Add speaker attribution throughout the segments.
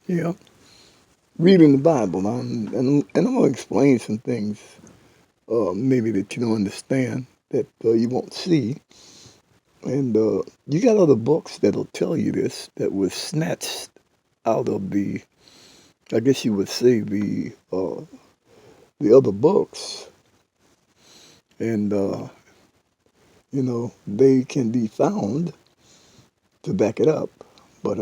Speaker 1: Yeah, reading the Bible, and I'm gonna explain some things, maybe that you don't understand, that you won't see, and you got other books that'll tell you this that was snatched out of the, I guess you would say the other books, and they can be found to back it up, but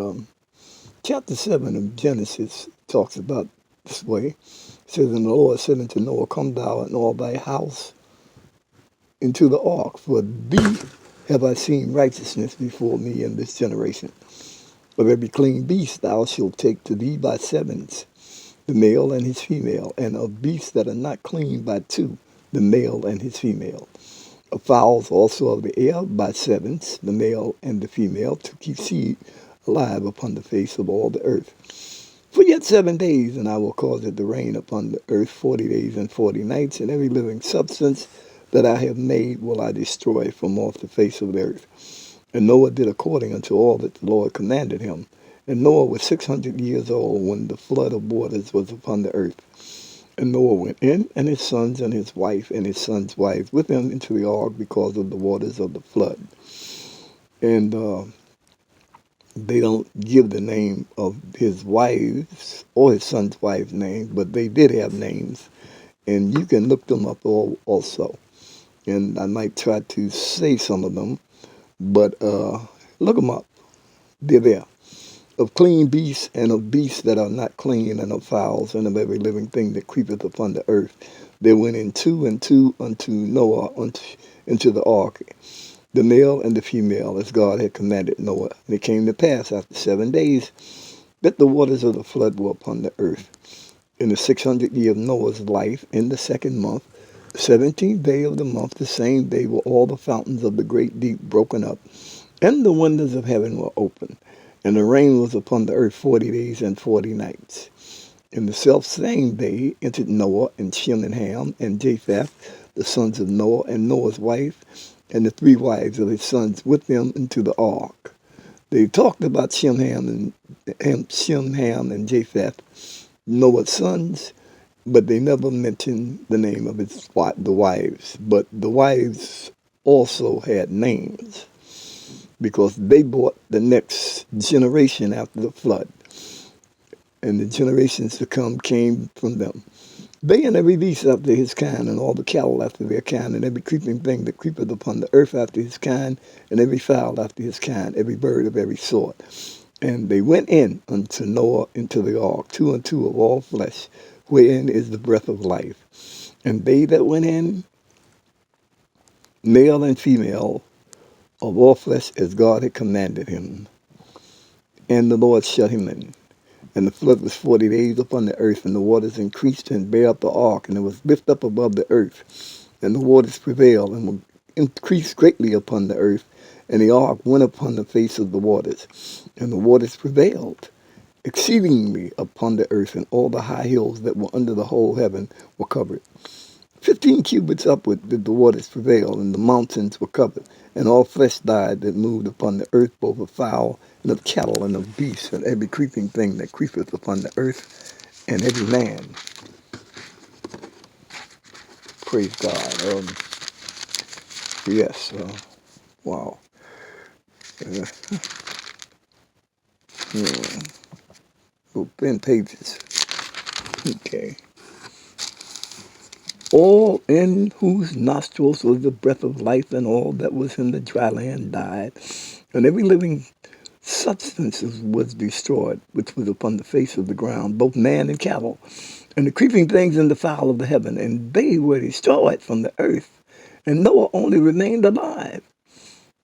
Speaker 1: chapter 7 of Genesis talks about this way. It says, and the Lord said unto Noah, come thou and all thy house into the ark, for thee have I seen righteousness before me in this generation. Of every clean beast thou shalt take to thee by sevens, the male and his female, and of beasts that are not clean by two, the male and his female. Of fowls also of the air by sevens, the male and the female, to keep seed alive upon the face of all the earth. For yet 7 days, and I will cause it to rain upon the earth 40 days and 40 nights, and every living substance that I have made will I destroy from off the face of the earth. And Noah did according unto all that the Lord commanded him. And Noah was 600 years old when the flood of waters was upon the earth. And Noah went in, and his sons and his wife and his sons' wives with him into the ark because of the waters of the flood. And they don't give the name of his wives or his son's wife's name, but they did have names. And you can look them up also. And I might try to say some of them, but look them up. They're there. Of clean beasts and of beasts that are not clean, and of fowls and of every living thing that creepeth upon the earth. There went in two and two unto Noah into the ark, the male and the female, as God had commanded Noah. And it came to pass after 7 days that the waters of the flood were upon the earth. In the 600th year of Noah's life, in the second month, the 17th day of the month, the same day were all the fountains of the great deep broken up, and the windows of heaven were opened. And the rain was upon the earth 40 days and 40 nights. In the selfsame day entered Noah and Shem and Ham and Japheth, the sons of Noah, and Noah's wife, and the three wives of his sons with them into the ark. They talked about Shem, Ham, and Japheth, Noah's sons, but they never mentioned the name of the wives. But the wives also had names, because they brought the next generation after the flood, and the generations to come came from them. They and every beast after his kind, and all the cattle after their kind, and every creeping thing that creepeth upon the earth after his kind, and every fowl after his kind, every bird of every sort. And they went in unto Noah into the ark, two and two of all flesh, wherein is the breath of life. And they that went in, male and female, of all flesh, as God had commanded him. And the Lord shut him in. And the flood was 40 days upon the earth, and the waters increased and bare up the ark, and it was lifted up above the earth. And the waters prevailed and were increased greatly upon the earth, and the ark went upon the face of the waters. And the waters prevailed exceedingly upon the earth, and all the high hills that were under the whole heaven were covered. 15 cubits upward did the waters prevail, and the mountains were covered, and all flesh died that moved upon the earth, both of fowl and of cattle and of beasts, and every creeping thing that creepeth upon the earth, and every man. Praise God. Yes. Wow. Uh, yeah. Oh, 10 pages. Okay. All in whose nostrils was the breath of life, and all that was in the dry land died, and every living substance was destroyed, which was upon the face of the ground, both man and cattle, and the creeping things and the fowl of the heaven, and they were destroyed from the earth. And Noah only remained alive,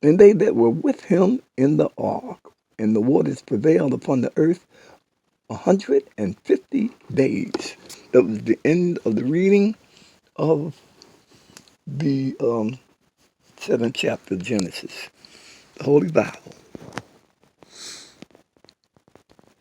Speaker 1: and they that were with him in the ark. And the waters prevailed upon the earth 150 days. That was the end of the reading of the seventh chapter of Genesis, the Holy Bible.